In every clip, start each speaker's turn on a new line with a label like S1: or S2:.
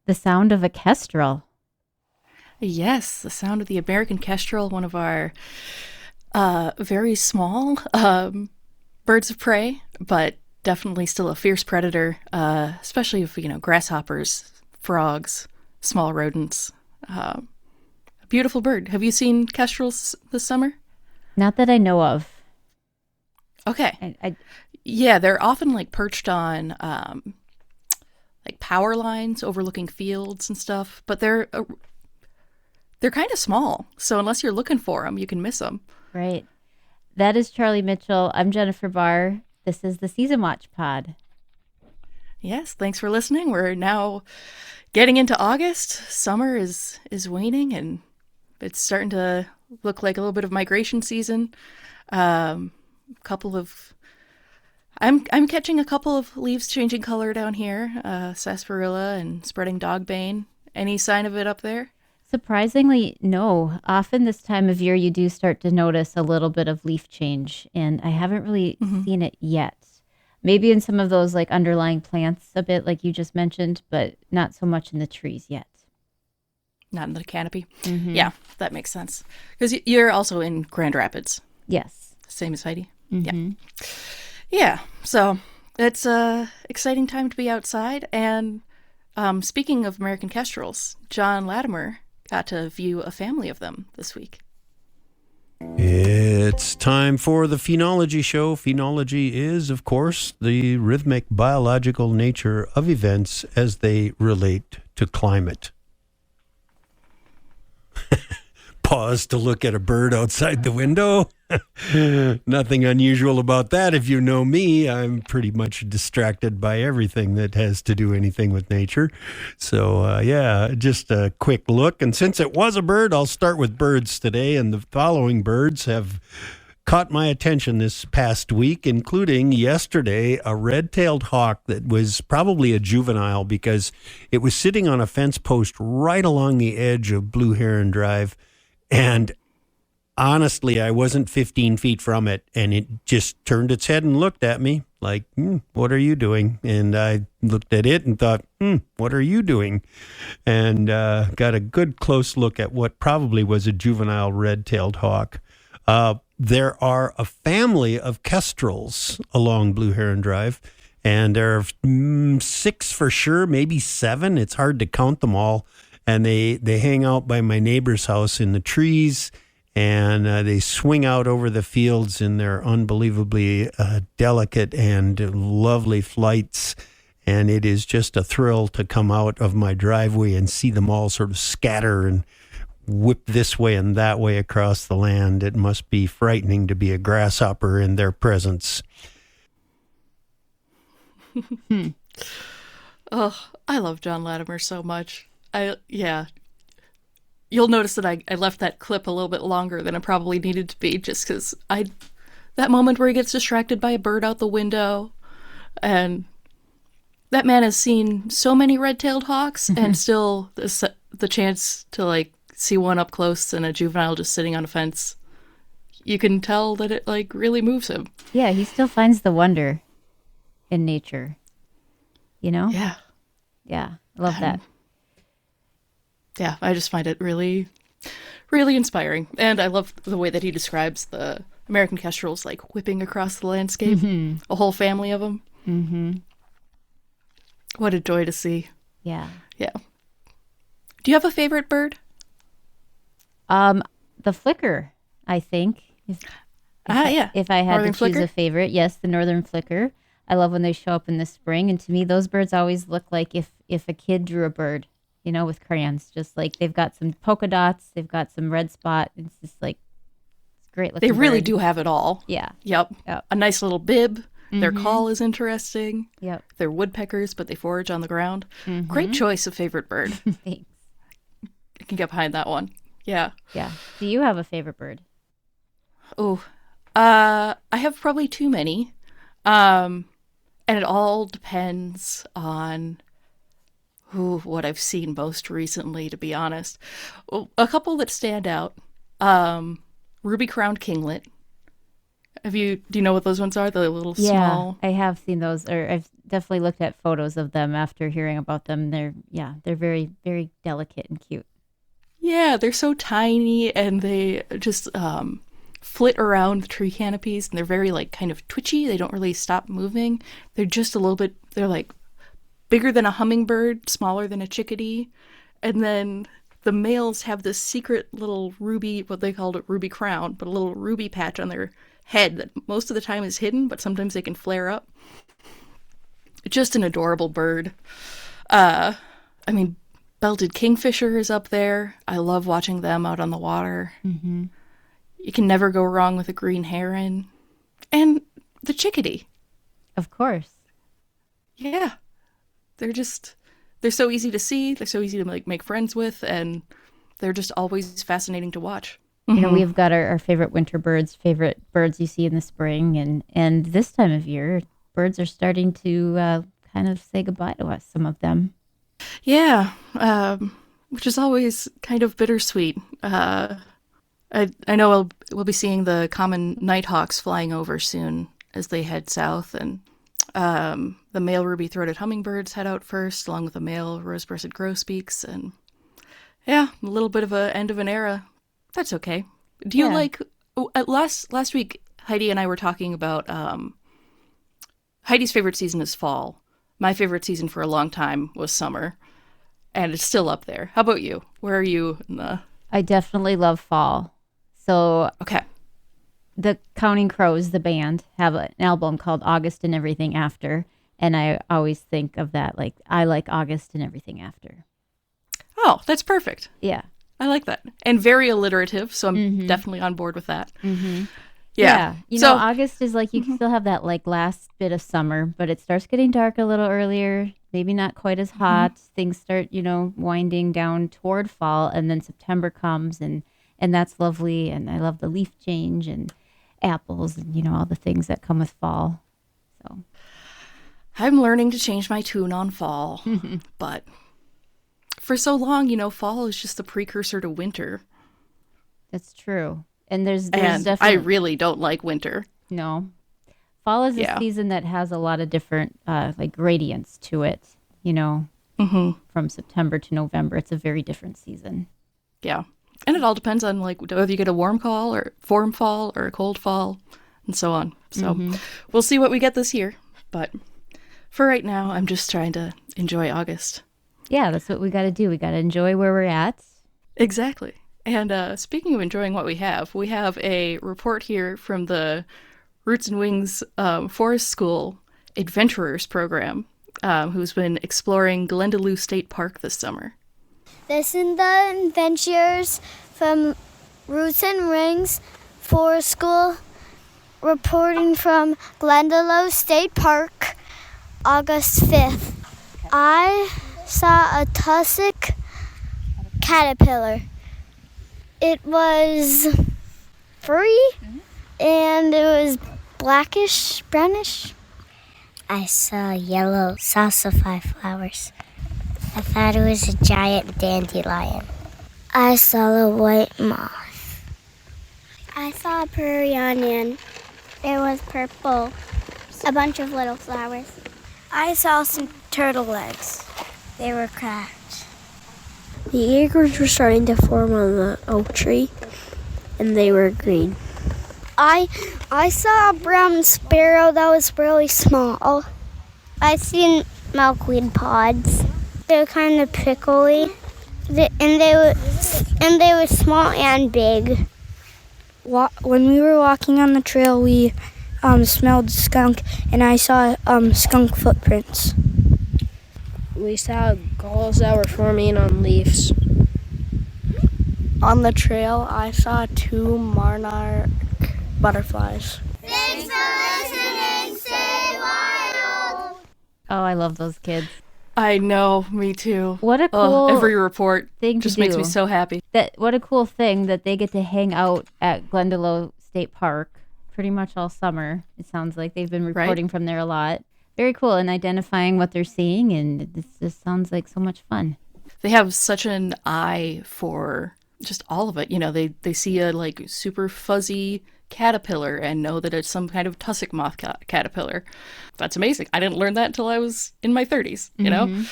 S1: The sound of a kestrel.
S2: Yes, the sound of the American kestrel, one of our very small birds of prey, but definitely still a fierce predator, especially if, grasshoppers, frogs, small rodents. A beautiful bird. Have you seen kestrels this summer?
S1: Not that I know of.
S2: Okay.
S1: I
S2: Yeah, they're often like perched on like power lines overlooking fields and stuff, but they're kind of small. So unless you're looking for them, you can miss them.
S1: right. That is Charlie Mitchell. I'm Jennifer Barr. This is the Season Watch Pod.
S2: Yes, thanks for listening. We're now getting into August. Summer is waning and it's starting to look like a little bit of migration season. Couple of I'm catching a couple of leaves changing color down here, sarsaparilla and spreading dogbane. Any sign of it up there?
S1: Surprisingly, no. Often this time of year, you do start to notice a little bit of leaf change, and I haven't really seen it yet. Maybe in some of those like underlying plants, a bit like you just mentioned, but not so much in the trees yet.
S2: Not in the canopy.
S1: Mm-hmm.
S2: Yeah, that makes sense. Because you're also in Grand Rapids,
S1: Yes.
S2: same as Heidi. Yeah.
S1: Mm-hmm.
S2: Yeah, so it's a exciting time to be outside. And speaking of American kestrels, John Latimer got to view a family of them this week.
S3: It's time for the phenology show. Phenology is, of course, the rhythmic biological nature of events as they relate to climate. Pause to look at a bird outside the window. Nothing unusual about that. If you know me, I'm pretty much distracted by everything that has to do anything with nature. So, just a quick look. And since it was a bird, I'll start with birds today. And the following birds have caught my attention this past week, including yesterday, a red-tailed hawk that was probably a juvenile because it was sitting on a fence post right along the edge of Blue Heron Drive. And honestly, I wasn't 15 feet from it, and it just turned its head and looked at me like, what are you doing? And I looked at it and thought, what are you doing? And got a good close look at what probably was a juvenile red-tailed hawk. There are a family of kestrels along Blue Heron Drive, and there are 6 for sure, maybe 7. It's hard to count them all. And they hang out by my neighbor's house in the trees, and they swing out over the fields in their unbelievably delicate and lovely flights. And it is just a thrill to come out of my driveway and see them all sort of scatter and whip this way and that way across the land. It must be frightening to be a grasshopper in their presence.
S2: Oh, I love John Latimer so much. You'll notice that I left that clip a little bit longer than it probably needed to be, just because that moment where he gets distracted by a bird out the window, and that man has seen so many red-tailed hawks, and still the chance to like see one up close and a juvenile just sitting on a fence, you can tell that it like really moves him.
S1: Yeah, he still finds the wonder in nature. You know?
S2: Yeah.
S1: Yeah, I love that.
S2: Yeah, I just find it really, really inspiring. And I love the way that he describes the American kestrels like whipping across the landscape, a whole family of them.
S1: Mm-hmm.
S2: What a joy to see.
S1: Yeah.
S2: Yeah. Do you have a favorite bird?
S1: The flicker, I think.
S2: Yeah.
S1: If I had
S2: Northern
S1: to choose
S2: flicker?
S1: a favorite, yes, the northern flicker. I love when they show up in the spring, and to me, those birds always look like if a kid drew a bird, with crayons. Just like they've got some polka dots, they've got some red spot. It's just like it's great looking.
S2: They really
S1: bird.
S2: do have it all.
S1: Yeah.
S2: Yep.
S1: Yep.
S2: A nice little bib. Their call is interesting.
S1: Yep.
S2: They're woodpeckers, but they forage on the ground.
S1: Mm-hmm.
S2: Great choice of favorite bird.
S1: Thanks.
S2: I can get behind that one. Yeah.
S1: Yeah. Do you have a favorite bird?
S2: Oh, I have probably too many. And it all depends on what I've seen most recently, to be honest. A couple that stand out. Ruby-crowned kinglet. Do you know what those ones are? The little
S1: Yeah,
S2: small.
S1: I have seen those, or I've definitely looked at photos of them after hearing about them. They're very, very delicate and cute.
S2: Yeah, they're so tiny and they just flit around the tree canopies and they're very like kind of twitchy. They don't really stop moving. They're just a little bit, they're like bigger than a hummingbird, smaller than a chickadee. And then the males have this secret little ruby, what they called a ruby crown, but a little ruby patch on their head that most of the time is hidden, but sometimes they can flare up. Just an adorable bird. I mean, belted kingfisher is up there. I love watching them out on the water.
S1: Mm-hmm.
S2: You can never go wrong with a green heron. And the chickadee.
S1: Of course.
S2: Yeah. They're so easy to see. They're so easy to like make friends with, and they're just always fascinating to watch.
S1: You know, we've got our favorite winter birds, favorite birds you see in the spring. And this time of year, birds are starting to kind of say goodbye to us, some of them.
S2: Yeah, which is always kind of bittersweet. I know we'll be seeing the common nighthawks flying over soon as they head south, and the male ruby-throated hummingbirds head out first, along with the male rose-breasted grosbeaks, and yeah, a little bit of an end of an era. That's okay. Do you like last week? Heidi and I were talking about Heidi's favorite season is fall. My favorite season for a long time was summer, and it's still up there. How about you? Where are you in the...
S1: I definitely love fall. So
S2: Okay.
S1: the Counting Crows, the band, have an album called August and Everything After. And I always think of that, like, I like August and Everything After.
S2: Oh, that's perfect.
S1: Yeah.
S2: I like that. And very alliterative, so I'm definitely on board with that.
S1: Mm-hmm.
S2: Yeah.
S1: You know, August is like, you can still have that like last bit of summer, but it starts getting dark a little earlier, maybe not quite as hot. Things start, winding down toward fall, and then September comes and that's lovely. And I love the leaf change and apples and, all the things that come with fall. So
S2: I'm learning to change my tune on fall, but for so long, fall is just the precursor to winter.
S1: that's true. And there's
S2: And
S1: definitely...
S2: I really don't like winter.
S1: No. Fall is a season that has a lot of different like gradients to it, from September to November. It's a very different season.
S2: Yeah. And it all depends on like whether you get a warm fall or a cold fall and so on. So we'll see what we get this year. But for right now, I'm just trying to enjoy August.
S1: Yeah, that's what we got to do. We got to enjoy where we're at.
S2: Exactly. And speaking of enjoying what we have a report here from the Roots and Wings Forest School Adventurers Program, who's been exploring Glendalough State Park this summer.
S4: This is the adventurers from Roots and Wings Forest School reporting from Glendalough State Park, August 5th. I saw a tussock caterpillar. It was furry and it was blackish, brownish.
S5: I saw yellow salsify flowers. I thought it was a giant dandelion. I saw a white moth.
S4: I saw a prairie onion. It was purple. A bunch of little flowers. I saw some turtle eggs. They were cracked.
S6: The acorns were starting to form on the oak tree, and they were green.
S4: I saw a brown sparrow that was really small. I seen milkweed pods. They were kind of prickly, and they were small and big.
S6: When we were walking on the trail, we smelled skunk, and I saw skunk footprints. We saw galls that were forming on leaves. On the trail, I saw 2 monarch butterflies.
S4: Thanks for listening. Stay wild.
S1: Oh, I love those kids.
S2: I know, me too.
S1: What a cool
S2: every report
S1: thing to
S2: just makes
S1: do.
S2: me so happy.
S1: What a cool thing that they get to hang out at Glendalough State Park pretty much all summer. It sounds like they've been reporting from there a lot. Very cool, and identifying what they're seeing, and this just sounds like so much fun.
S2: They have such an eye for just all of it. They see a like super fuzzy caterpillar and know that it's some kind of tussock moth caterpillar. That's amazing. I didn't learn that until I was in my 30s, you know?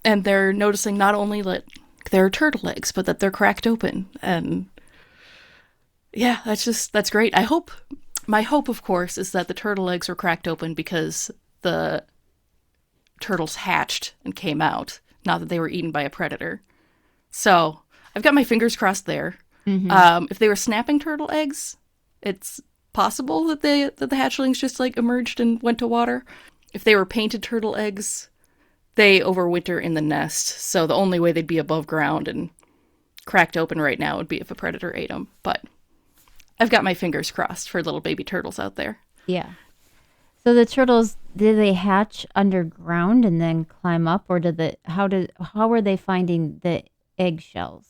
S2: And they're noticing not only that there are turtle eggs, but that they're cracked open. And yeah, that's great. My hope, of course, is that the turtle eggs were cracked open because the turtles hatched and came out, not that they were eaten by a predator. So I've got my fingers crossed there. If they were snapping turtle eggs, it's possible that the hatchlings just like emerged and went to water. If they were painted turtle eggs, they overwinter in the nest. So the only way they'd be above ground and cracked open right now would be if a predator ate them. But I've got my fingers crossed for little baby turtles out there.
S1: Yeah. So the turtles, did they hatch underground and then climb up, or how were they finding the eggshells?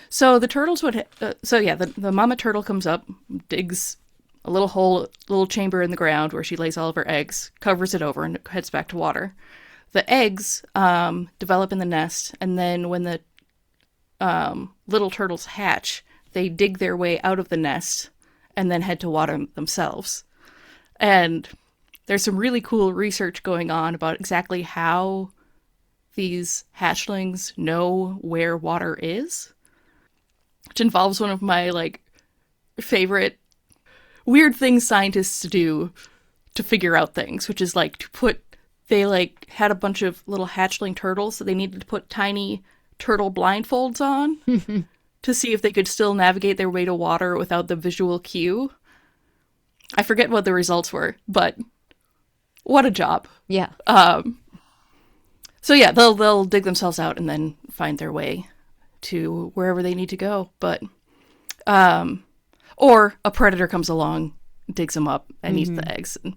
S2: So the turtles would, the mama turtle comes up, digs a little hole, little chamber in the ground where she lays all of her eggs, covers it over, and heads back to water. The eggs develop in the nest, and then when the little turtles hatch, they dig their way out of the nest and then head to water themselves. And there's some really cool research going on about exactly how these hatchlings know where water is, which involves one of my like favorite weird things scientists do to figure out things, which is like they like had a bunch of little hatchling turtles, so they needed to put tiny turtle blindfolds on to see if they could still navigate their way to water without the visual cue. I forget what the results were, but what a job.
S1: Yeah.
S2: So yeah, they'll dig themselves out and then find their way to wherever they need to go. But or a predator comes along, digs them up, and eats the eggs. And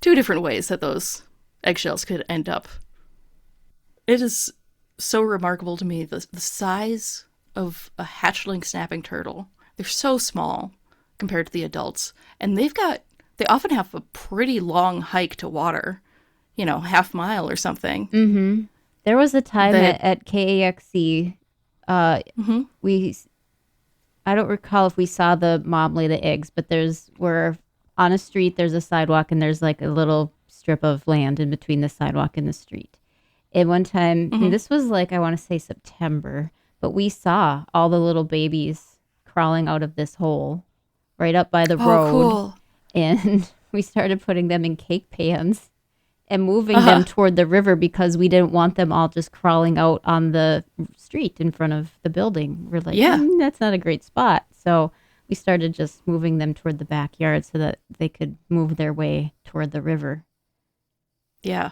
S2: two different ways that those eggshells could end up. It is so remarkable to me, the size of a hatchling snapping turtle. They're so small compared to the adults, and they often have a pretty long hike to water, half mile or something.
S1: There was a time at KAXC, I don't recall if we saw the mom lay the eggs, but we're on a street, there's a sidewalk, and there's like a little strip of land in between the sidewalk and the street. And one time, and this was like, I want to say September, but we saw all the little babies crawling out of this hole right up by the road.
S2: Cool.
S1: And we started putting them in cake pans and moving them toward the river because we didn't want them all just crawling out on the street in front of the building. We're like, that's not a great spot. So we started just moving them toward the backyard so that they could move their way toward the river.
S2: Yeah.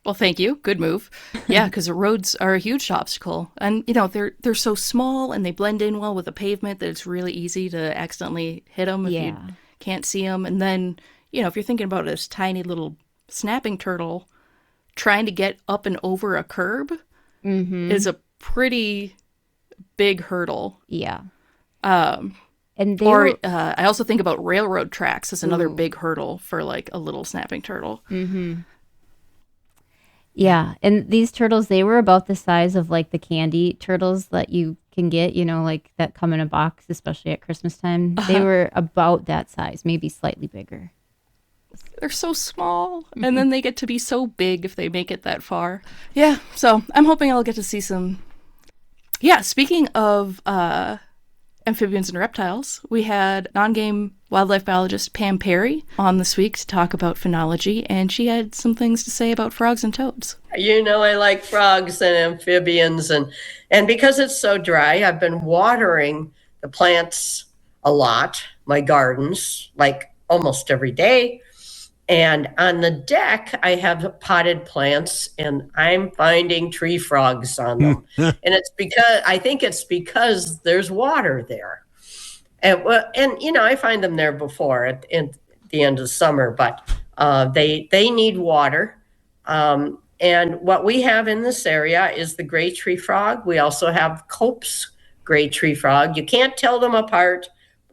S2: Well, thank you. Good move. Yeah, because the roads are a huge obstacle. And, they're so small and they blend in well with the pavement that it's really easy to accidentally hit them if you can't see them. And then, if you're thinking about this tiny little snapping turtle trying to get up and over a curb is a pretty big hurdle.
S1: Yeah.
S2: I also think about railroad tracks as another big hurdle for like a little snapping turtle.
S1: Yeah, and these turtles, they were about the size of like the candy turtles that you can get, like that come in a box, especially at Christmas time. They were about that size, maybe slightly bigger.
S2: They're so small, and then they get to be so big if they make it that far. Yeah, so I'm hoping I'll get to see some. Yeah, speaking of amphibians and reptiles, we had non-game wildlife biologist Pam Perry on this week to talk about phenology, and she had some things to say about frogs and toads.
S7: I like frogs and amphibians, and because it's so dry, I've been watering the plants a lot, my gardens, like almost every day. And on the deck, I have potted plants, and I'm finding tree frogs on them. And I think it's because there's water there. And I find them there before at the end of summer, but they need water. And what we have in this area is the gray tree frog. We also have Cope's gray tree frog. You can't tell them apart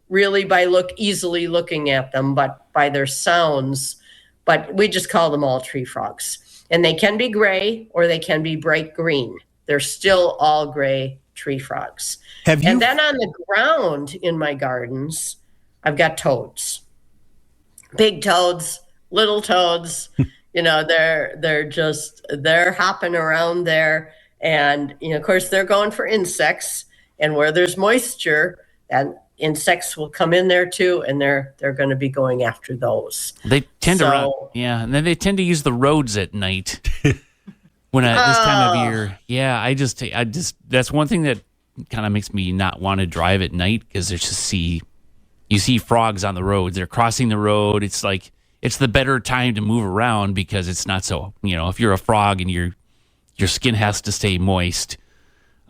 S7: really by easily looking at them, but by their sounds. But we just call them all tree frogs. And they can be gray or they can be bright green. They're still all gray tree frogs.
S3: Have you?
S7: And then on the ground in my gardens, I've got toads. Big toads, little toads. They're hopping around there. And, of course, they're going for insects. And where there's moisture, and insects will come in there too, and they're going to be going after those.
S8: They tend to run, and then they tend to use the roads at night. When this time of year, I just that's one thing that kind of makes me not want to drive at night, because you see frogs on the roads. They're crossing the road. It's like it's the better time to move around, because it's not so, if you're a frog and your skin has to stay moist,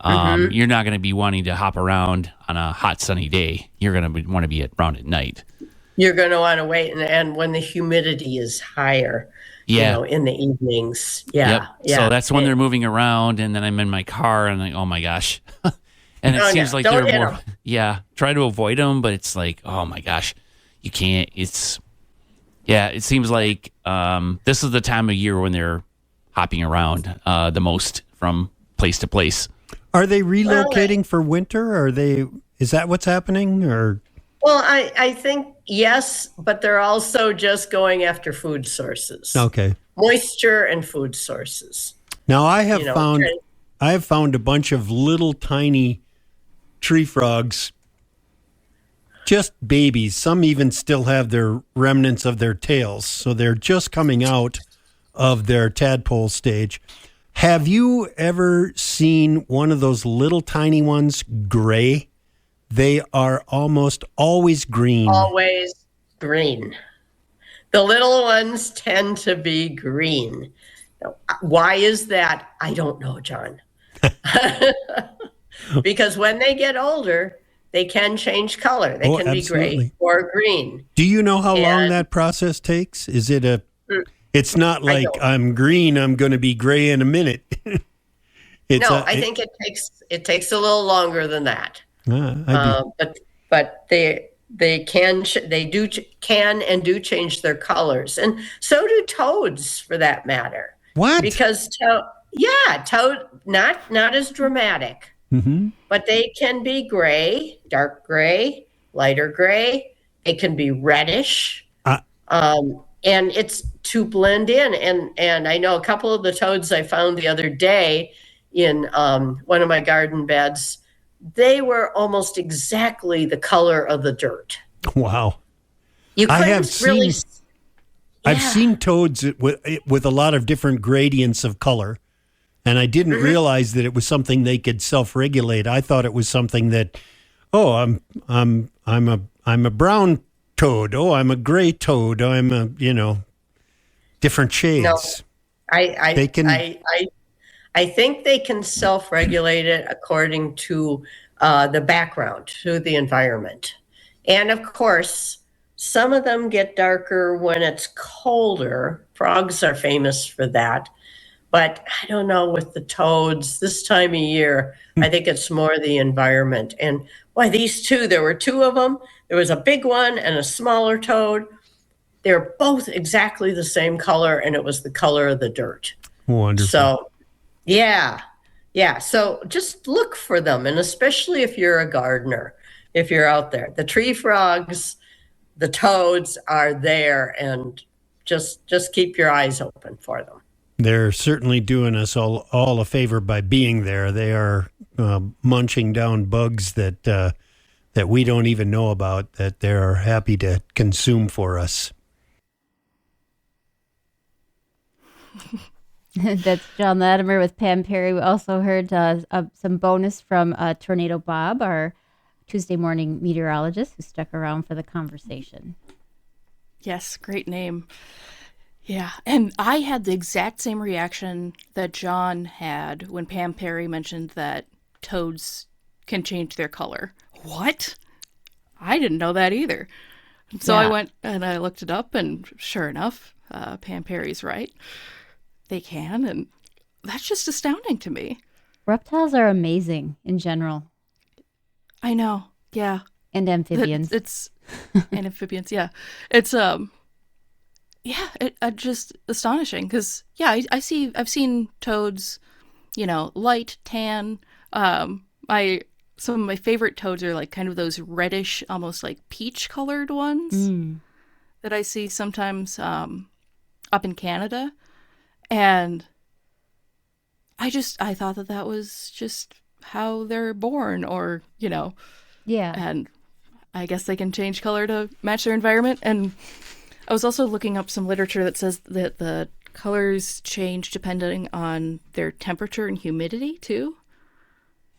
S8: you're not going to be wanting to hop around on a hot sunny day. You're going to want to be around at night.
S7: You're going to want to wait, and when the humidity is higher, in the evenings. Yeah.
S8: So that's when they're moving around, and then I'm in my car and like, oh my gosh. And it seems like they're more, try to avoid them, but it's like, oh my gosh, you can't. It seems like this is the time of year when they're hopping around the most from place to place.
S3: Are they relocating for winter? Is that what's happening? Or?
S7: Well, I think yes, but they're also just going after food sources.
S3: Okay.
S7: Moisture and food sources.
S3: Now I have found a bunch of little tiny tree frogs, just babies. Some even still have their remnants of their tails, so they're just coming out of their tadpole stage. Have you ever seen one of those little tiny ones gray? They are almost always green.
S7: Always green. The little ones tend to be green. Why is that? I don't know, John. Because when they get older, they can change color. They can be gray or green.
S3: Do you know how long that process takes? Is it it's not like I'm green, I'm going to be gray in a minute.
S7: I think it takes a little longer than that. But they can and do change their colors, and so do toads, for that matter.
S3: What?
S7: Because toad not as dramatic, but they can be gray, dark gray, lighter gray. It can be reddish, and it's to blend in. And I know a couple of the toads I found the other day in one of my garden beds. They were almost exactly the color of the dirt.
S3: Wow.
S7: I've
S3: seen toads with a lot of different gradients of color, and I didn't realize that it was something they could self-regulate. I thought it was something that, I'm a brown toad. Oh, I'm a gray toad. I'm a, different shades.
S7: No, I think they can self-regulate it according to the background, to the environment. And of course, some of them get darker when it's colder. Frogs are famous for that. But I don't know, with the toads this time of year, I think it's more the environment. And these two, there were two of them. There was a big one and a smaller toad. They're both exactly the same color, and it was the color of the dirt.
S3: Wonderful.
S7: So, yeah. So just look for them, and especially if you're a gardener, if you're out there. The tree frogs, the toads are there, and just keep your eyes open for them.
S3: They're certainly doing us all a favor by being there. They are munching down bugs that we don't even know about, that they're happy to consume for us.
S1: That's John Latimer with Pam Perry. We also heard some bonus from Tornado Bob, our Tuesday morning meteorologist, who stuck around for the conversation.
S2: Yes, great name. Yeah, and I had the exact same reaction that John had when Pam Perry mentioned that toads can change their color. What? I didn't know that either. So I went and I looked it up, and sure enough, Pam Perry's right. They can, and that's just astounding to me.
S1: Reptiles are amazing in general. I
S2: know, yeah.
S1: And amphibians.
S2: And amphibians, yeah. It's just astonishing, because I've seen toads, light tan, some of my favorite toads are like kind of those reddish, almost like peach colored ones that I see sometimes up in Canada. And I thought that was just how they're born, or,
S1: Yeah.
S2: and I guess they can change color to match their environment. And I was also looking up some literature that says that the colors change depending on their temperature and humidity too.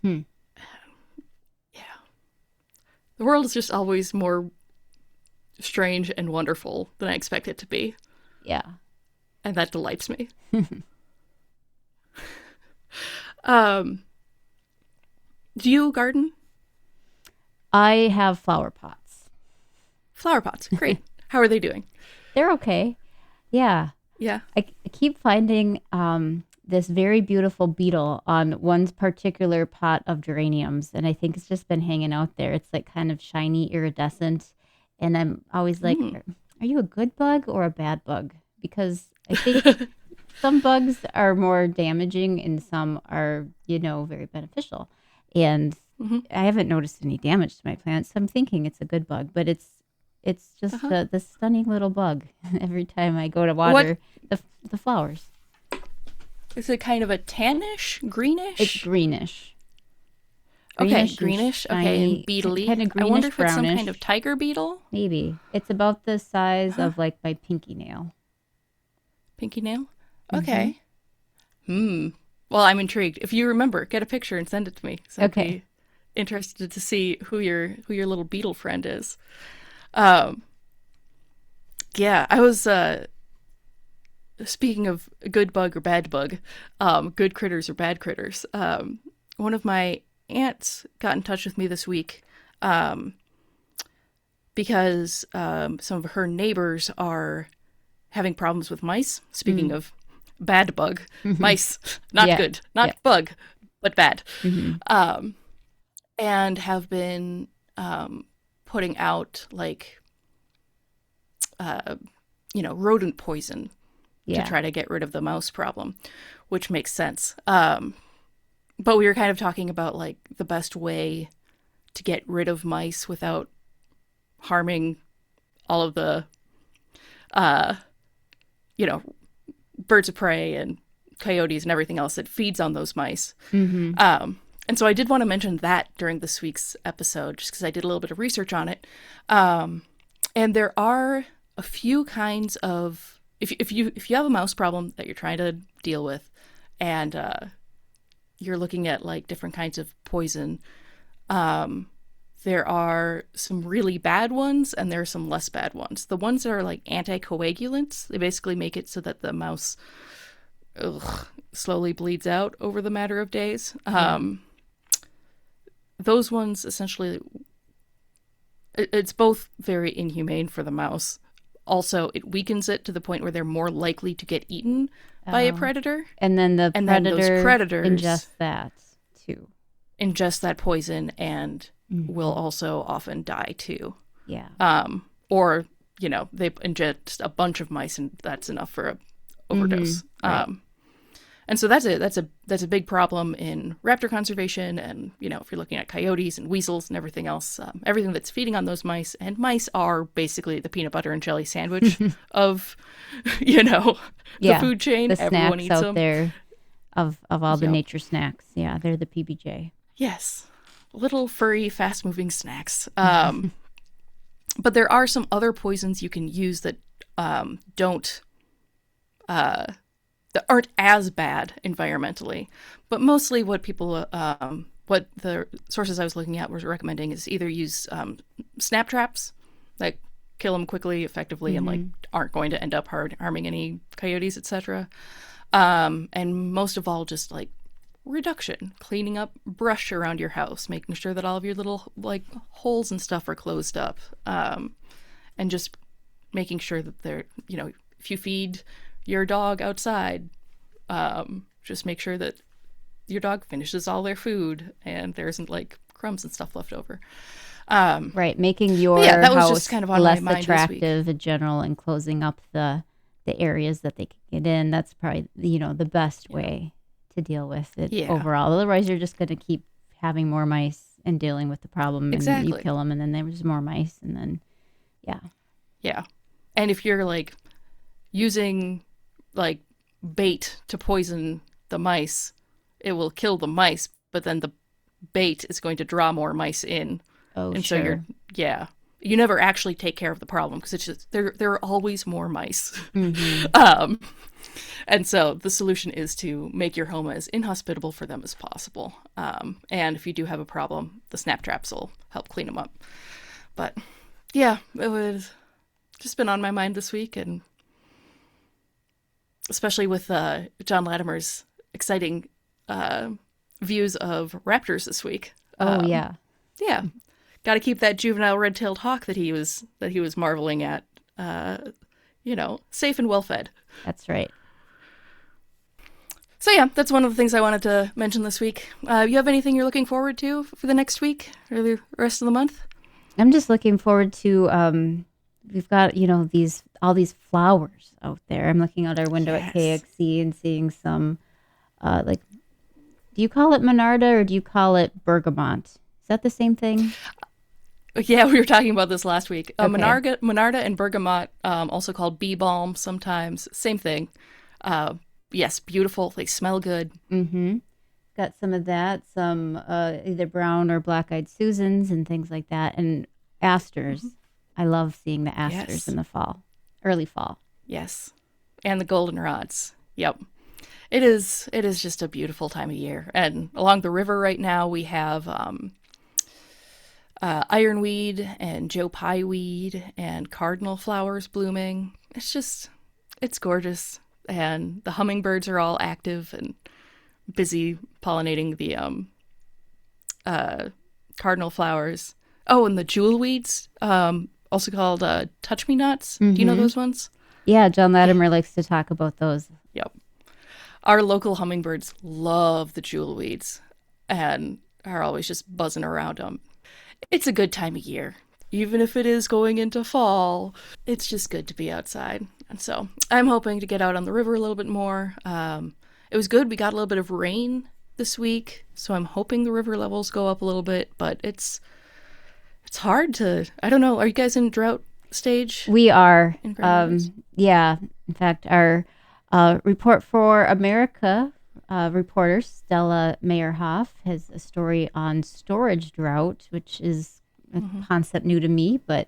S2: Yeah. The world is just always more strange and wonderful than I expect it to be.
S1: Yeah.
S2: And that delights me. Do you garden?
S1: I have flower pots.
S2: Flower pots. Great. How are they doing?
S1: They're okay. Yeah.
S2: Yeah.
S1: I keep finding this very beautiful beetle on one particular pot of geraniums, and I think it's just been hanging out there. It's like kind of shiny, iridescent, and I'm always like, are you a good bug or a bad bug? Because I think some bugs are more damaging and some are, very beneficial. And I haven't noticed any damage to my plants, so I'm thinking it's a good bug, but it's just this stunning little bug every time I go to water the flowers.
S2: Is it kind of a tannish, greenish?
S1: It's greenish.
S2: Okay, greenish. Okay, and beetly.
S1: Kind of greenish,
S2: I wonder if
S1: brownish.
S2: it's some kind of tiger beetle.
S1: Maybe. It's about the size of like my pinky nail.
S2: Pinky nail? Okay. Well, I'm intrigued. If you remember, get a picture and send it to me. So I'd be interested to see who your little beetle friend is. Yeah, I was speaking of good bug or bad bug, good critters or bad critters. One of my aunts got in touch with me this week because some of her neighbors are having problems with mice. Speaking of bad bug, mice, not good, not bug, but bad. And have been putting out like, rodent poison to try to get rid of the mouse problem, which makes sense. But we were kind of talking about like the best way to get rid of mice without harming all of the, birds of prey and coyotes and everything else that feeds on those mice. And so I did want to mention that during this week's episode, just because I did a little bit of research on it. And there are a few kinds of, if you have a mouse problem that you're trying to deal with, and you're looking at like different kinds of poison, there are some really bad ones and there are some less bad ones. The ones that are like anticoagulants, they basically make it so that the mouse slowly bleeds out over the matter of days. Those ones essentially, it's both very inhumane for the mouse. Also, it weakens it to the point where they're more likely to get eaten by a predator.
S1: And then those predators
S2: ingest
S1: that too.
S2: Ingest that poison and will also often die too.
S1: Yeah.
S2: Or, they ingest a bunch of mice and that's enough for a overdose.
S1: Right.
S2: And so that's a big problem in raptor conservation. And, if you're looking at coyotes and weasels and everything else, everything that's feeding on those mice. And mice are basically the peanut butter and jelly sandwich of, the food chain.
S1: The
S2: Everyone
S1: snacks
S2: eats
S1: out
S2: them.
S1: there of all the nature snacks. Yeah, they're the PBJ.
S2: Yes. Little furry, fast-moving snacks. But there are some other poisons you can use that that aren't as bad environmentally. But mostly what people, what the sources I was looking at was recommending is either use snap traps, like kill them quickly, effectively, and like aren't going to end up harming any coyotes, etc. And most of all, just like reduction, cleaning up brush around your house, making sure that all of your little like holes and stuff are closed up, and just making sure that they're, if you feed your dog outside, just make sure that your dog finishes all their food and there isn't like crumbs and stuff left over.
S1: Right, making your
S2: that was
S1: house
S2: just kind of on
S1: less
S2: my mind
S1: attractive in general and closing up the areas that they can get in. That's probably the best way to deal with it overall. Otherwise, you're just going to keep having more mice and dealing with the problem, and
S2: Exactly.
S1: you kill them, and then there's more mice, and then
S2: Yeah. And if you're like using like bait to poison the mice, it will kill the mice, but then the bait is going to draw more mice in.
S1: oh
S2: And
S1: sure.
S2: so you never actually take care of the problem because it's just there are always more mice. And so the solution is to make your home as inhospitable for them as possible. And if you do have a problem, the snap traps will help clean them up. But yeah, it was just been on my mind this week, and especially with John Latimer's exciting views of raptors this week.
S1: Yeah.
S2: Yeah, got to keep that juvenile red-tailed hawk that he was marveling at, safe and well fed.
S1: That's right.
S2: So yeah, that's one of the things I wanted to mention this week. You have anything you're looking forward to for the next week or the rest of the month?
S1: I'm just looking forward to we've got all these flowers out there. I'm looking out our window at KXC and seeing some do you call it Monarda or do you call it bergamot? Is that the same thing?
S2: Yeah, we were talking about this last week.
S1: Okay.
S2: Monarda and bergamot, also called bee balm sometimes, same thing. Yes, beautiful. They smell good.
S1: Mm-hmm. Got some of that, some either brown or black-eyed Susans and things like that, and asters. I love seeing the asters in the fall, early fall.
S2: Yes, and the goldenrods. Yep. It is just a beautiful time of year. And along the river right now, we have ironweed and Joe Pye weed and cardinal flowers blooming. It's gorgeous. And the hummingbirds are all active and busy pollinating the cardinal flowers. Oh, and the jewel weeds, also called touch-me-nots. Do you know those ones?
S1: Yeah, John Latimer likes to talk about those.
S2: Yep. Our local hummingbirds love the jewel weeds and are always just buzzing around them. It's a good time of year. Even if it is going into fall, it's just good to be outside. And so I'm hoping to get out on the river a little bit more. It was good. We got a little bit of rain this week, so I'm hoping the river levels go up a little bit, but it's hard to, I don't know, are you guys in drought stage?
S1: We are.
S2: In Grand Rapids?
S1: Yeah. In fact, our Report for America reporter, Stella Meyerhoff, has a story on storage drought, which is a concept new to me, but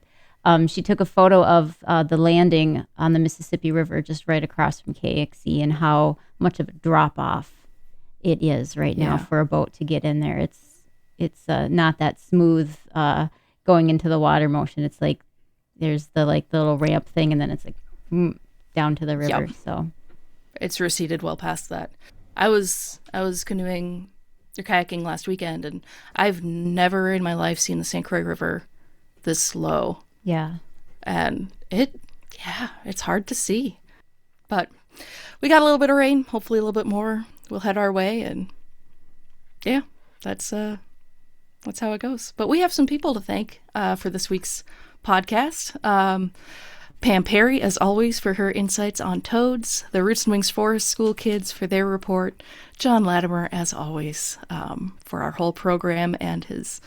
S1: she took a photo of the landing on the Mississippi River just right across from KXC and how much of a drop-off it is right now for a boat to get in there. It's not that smooth going into the water motion. It's like there's the little ramp thing, and then it's like down to the river.
S2: Yep.
S1: So
S2: it's receded well past that. I was canoeing or kayaking last weekend, and I've never in my life seen the St. Croix River this low.
S1: yeah.
S2: And it's hard to see. But we got a little bit of rain, hopefully a little bit more. We'll head our way, and yeah, that's how it goes. But we have some people to thank for this week's podcast. Pam Perry, as always, for her insights on toads, the Roots and Wings Forest School kids for their report, John Latimer, as always, for our whole program and his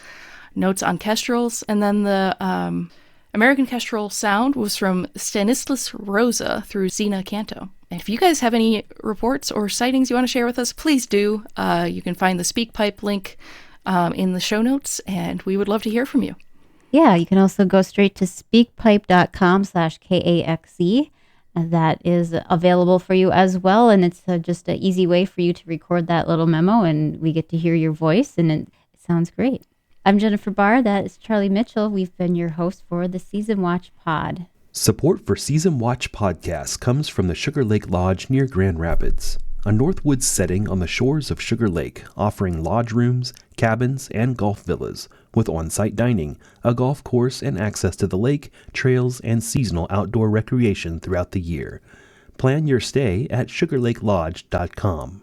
S2: notes on kestrels, and then the American Kestrel sound was from Stanislas Rosa through Zena Canto. And if you guys have any reports or sightings you want to share with us, please do. You can find the SpeakPipe link in the show notes, and we would love to hear from you.
S1: Yeah, you can also go straight to speakpipe.com/KAXE. That is available for you as well, and it's just an easy way for you to record that little memo, and we get to hear your voice, and it sounds great. I'm Jennifer Barr. That is Charlie Mitchell. We've been your host for the Season Watch Pod.
S9: Support for Season Watch Podcast comes from the Sugar Lake Lodge near Grand Rapids, a Northwoods setting on the shores of Sugar Lake, offering lodge rooms, cabins, and golf villas with on-site dining, a golf course, and access to the lake, trails, and seasonal outdoor recreation throughout the year. Plan your stay at sugarlakelodge.com.